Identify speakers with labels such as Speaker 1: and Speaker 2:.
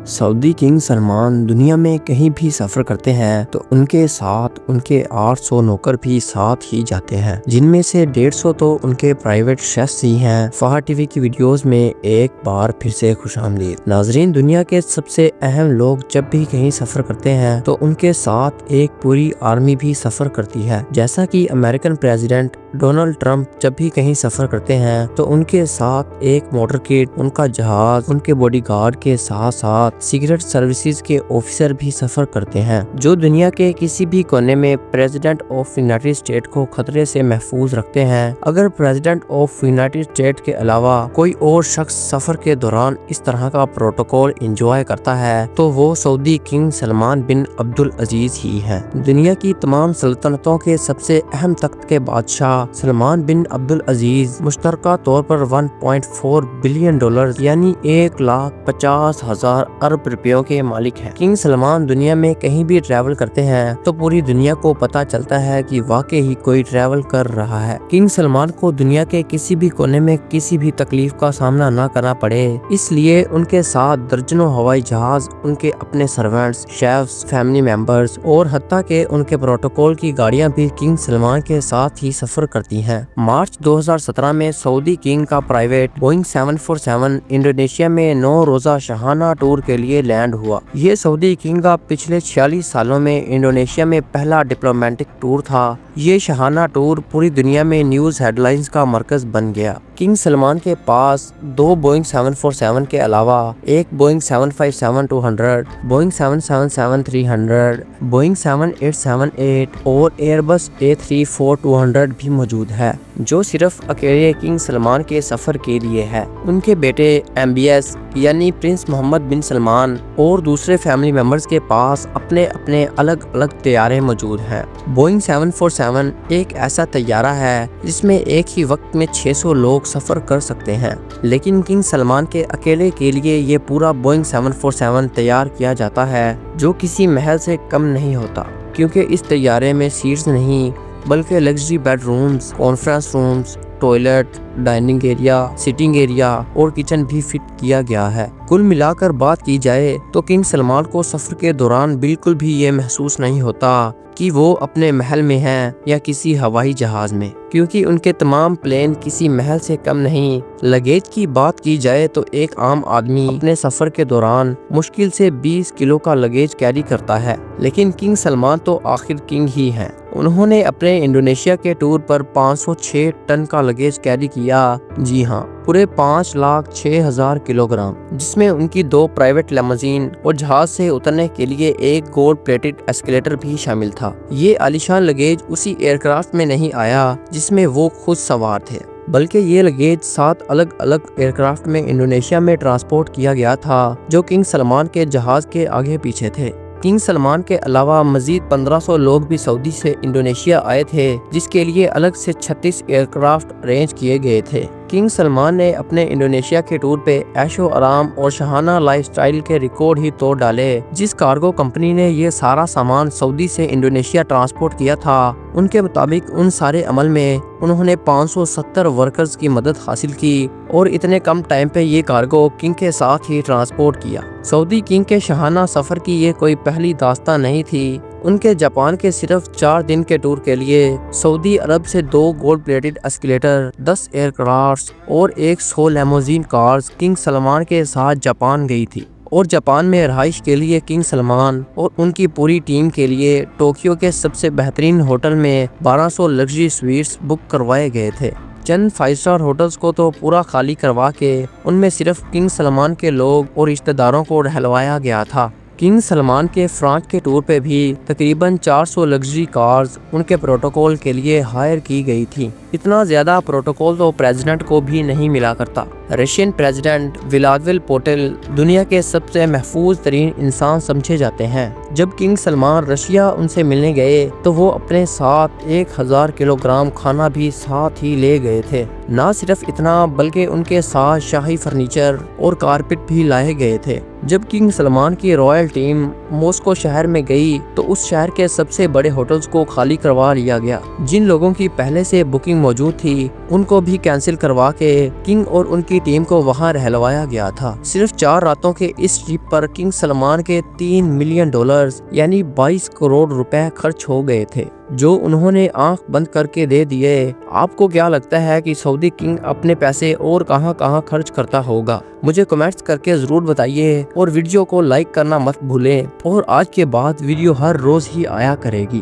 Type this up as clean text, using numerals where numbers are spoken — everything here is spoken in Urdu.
Speaker 1: سعودی کنگ سلمان دنیا میں کہیں بھی سفر کرتے ہیں تو ان کے ساتھ ان کے 800 نوکر بھی ساتھ ہی جاتے ہیں، جن میں سے 150 تو ان کے پرائیویٹ شیفs ہی ہیں۔ فہد ٹی وی کی ویڈیوز میں ایک بار پھر سے خوش آمدید ناظرین۔ دنیا کے سب سے اہم لوگ جب بھی کہیں سفر کرتے ہیں تو ان کے ساتھ ایک پوری آرمی بھی سفر کرتی ہے، جیسا کہ امریکن پریزیڈنٹ ڈونلڈ ٹرمپ جب بھی کہیں سفر کرتے ہیں تو ان کے ساتھ ایک موٹر کیٹ، ان کا جہاز، ان کے باڈی گارڈ کے ساتھ ساتھ سیکرٹ سروسز کے آفیسر بھی سفر کرتے ہیں، جو دنیا کے کسی بھی کونے میں پریزیڈنٹ آف یونائٹڈ اسٹیٹ کو خطرے سے محفوظ رکھتے ہیں۔ اگر پریزیڈنٹ آف یونائٹڈ اسٹیٹ کے علاوہ کوئی اور شخص سفر کے دوران اس طرح کا پروٹوکول انجوائے کرتا ہے تو وہ سعودی کنگ سلمان بن عبد العزیز ہی ہے۔ دنیا کی تمام سلطنتوں کے سب سے اہم تخت کے بادشاہ سلمان بن عبد العزیز مشترکہ طور پر $1.4 بلین یعنی 1,50,000 ارب روپیوں کے مالک ہیں۔ کنگ سلمان دنیا میں کہیں بھی ٹریول کرتے ہیں تو پوری دنیا کو پتا چلتا ہے کہ واقعی کوئی ٹریول کر رہا ہے۔ کنگ سلمان کو دنیا کے کسی بھی کونے میں کسی بھی تکلیف کا سامنا نہ کرنا پڑے، اس لیے ان کے ساتھ درجنوں ہوائی جہاز، ان کے اپنے سرونٹس، شیفs، فیملی ممبرز اور حتیٰ کہ ان کے پروٹوکول کی گاڑیاں بھی کنگ سلمان کے ساتھ ہی سفر کرتی ہیں۔ مارچ 2017 میں سعودی کنگ کا پرائیویٹ بوئنگ 747 انڈونیشیا میں 9 روزہ شاہانہ ٹور کے لیے لینڈ ہوا۔ یہ سعودی کنگ کا پچھلے 46 سالوں میں انڈونیشیا میں پہلا ڈپلومیٹک ٹور تھا۔ یہ شاہانہ ٹور پوری دنیا میں نیوز ہیڈ لائنز کا مرکز بن گیا۔ کنگ سلمان کے پاس 2 بوئنگ 747 کے علاوہ ایک بوئنگ 757-200، بوئنگ 777-300، بوئنگ 7878 اور ایئربس A340-200 بھی موجود ہے، جو صرف اکیلے کنگ سلمان کے سفر کے لیے ہے۔ ان کے بیٹے MBS یعنی پرنس محمد بن سلمان اور دوسرے فیملی ممبرز کے پاس اپنے اپنے الگ الگ طیارے موجود ہیں۔ بوئنگ 747 ایک ایسا طیارہ ہے جس میں ایک ہی وقت میں 600 لوگ سفر کر سکتے ہیں، لیکن کنگ سلمان کے اکیلے کے لیے یہ پورا بوئنگ 747 تیار کیا جاتا ہے، جو کسی محل سے کم نہیں ہوتا، کیونکہ اس طیارے میں سیٹس نہیں بلکہ luxury bedrooms, conference rooms, toilet, dining area, sitting area اور کچن بھی فٹ کیا گیا ہے۔ کل ملا کر بات کی جائے تو کنگ سلمان کو سفر کے دوران بالکل بھی یہ محسوس نہیں ہوتا کہ وہ اپنے محل میں ہیں یا کسی ہوائی جہاز میں، کیونکہ ان کے تمام پلین کسی محل سے کم نہیں۔ لگیج کی بات کی جائے تو ایک عام آدمی اپنے سفر کے دوران مشکل سے 20 کلو کا لگیج کیری کرتا ہے، لیکن کنگ سلمان تو آخر کنگ ہی ہیں۔ انہوں نے اپنے انڈونیشیا کے ٹور پر 506 ٹن کا لگیج کیری کیا، جی ہاں، پورے 5,06,000 کلو گرام، جس میں ان کی 2 پرائیویٹ لیموزین اور جہاز سے اترنے کے لیے ایک گولڈ پلیٹڈ ایسکیلیٹر بھی شامل تھا۔ یہ عالیشان لگیج اسی ایئرکرافٹ میں نہیں آیا جس میں وہ خود سوار تھے، بلکہ یہ لگیج 7 الگ الگ ایئرکرافٹ میں انڈونیشیا میں ٹرانسپورٹ کیا گیا تھا، جو کنگ سلمان کے جہاز کے آگے پیچھے تھے۔ کنگ سلمان کے علاوہ مزید 1500 لوگ بھی سعودی سے انڈونیشیا آئے تھے، جس کے لیے الگ سے 36 ایئرکرافٹ ارینج کیے گئے تھے۔ کنگ سلمان نے اپنے انڈونیشیا کے ٹور پہ عیش و آرام اور شاہانہ لائف سٹائل کے ریکارڈ ہی توڑ ڈالے۔ جس کارگو کمپنی نے یہ سارا سامان سعودی سے انڈونیشیا ٹرانسپورٹ کیا تھا، ان کے مطابق ان سارے عمل میں انہوں نے 570 ورکرز کی مدد حاصل کی اور اتنے کم ٹائم پہ یہ کارگو کنگ کے ساتھ ہی ٹرانسپورٹ کیا۔ سعودی کنگ کے شاہانہ سفر کی یہ کوئی پہلی داستان نہیں تھی۔ ان کے جاپان کے صرف 4 دن کے ٹور کے لیے سعودی عرب سے 2 گولڈ پلیٹڈ ایسکیلیٹر، 10 ایئرکرافٹس اور 100 لیموزین کارز کنگ سلمان کے ساتھ جاپان گئی تھی، اور جاپان میں رہائش کے لیے کنگ سلمان اور ان کی پوری ٹیم کے لیے ٹوکیو کے سب سے بہترین ہوٹل میں 1200 لگژری سویٹس بک کروائے گئے تھے۔ چند 5 اسٹار ہوٹلز کو تو پورا خالی کروا کے ان میں صرف کنگ سلمان کے لوگ اور رشتہ داروں کو رہلوایا گیا تھا۔ کنگ سلمان کے فرانس کے ٹور پہ بھی تقریباً 400 لگژری کارز ان کے پروٹوکول کے لیے ہائر کی گئی تھی۔ اتنا زیادہ پروٹوکول تو پریزیڈنٹ کو بھی نہیں ملا کرتا۔ رشین پریزیڈنٹ ولادیمیر پوٹن دنیا کے سب سے محفوظ ترین انسان سمجھے جاتے ہیں۔ جب کنگ سلمان رشیا ان سے ملنے گئے تو وہ اپنے ساتھ 1000 کلو گرام کھانا بھی ساتھ ہی لے گئے تھے۔ نہ صرف اتنا بلکہ ان کے ساتھ شاہی فرنیچر اور کارپٹ بھی لائے گئے تھے۔ جب کنگ سلمان کی رائل ٹیم ماسکو شہر میں گئی تو اس شہر کے سب سے بڑے ہوٹلز کو خالی کروا لیا گیا۔ جن لوگوں کی پہلے سے بکنگ موجود تھی ان کو بھی کینسل کروا کے کنگ اور ان کی ٹیم کو وہاں رہلوایا گیا تھا۔ صرف 4 راتوں کے اس ٹرپ پر کنگ سلمان کے $3 ملین یعنی 22 کروڑ روپے خرچ ہو گئے تھے، جو انہوں نے آنکھ بند کر کے دے دیے۔ آپ کو کیا لگتا ہے کہ سعودی کنگ اپنے پیسے اور کہاں کہاں خرچ کرتا ہوگا؟ مجھے کمنٹس کر کے ضرور بتائیے اور ویڈیو کو لائک کرنا مت بھولیں، اور آج کے بعد ویڈیو ہر روز ہی آیا کرے گی۔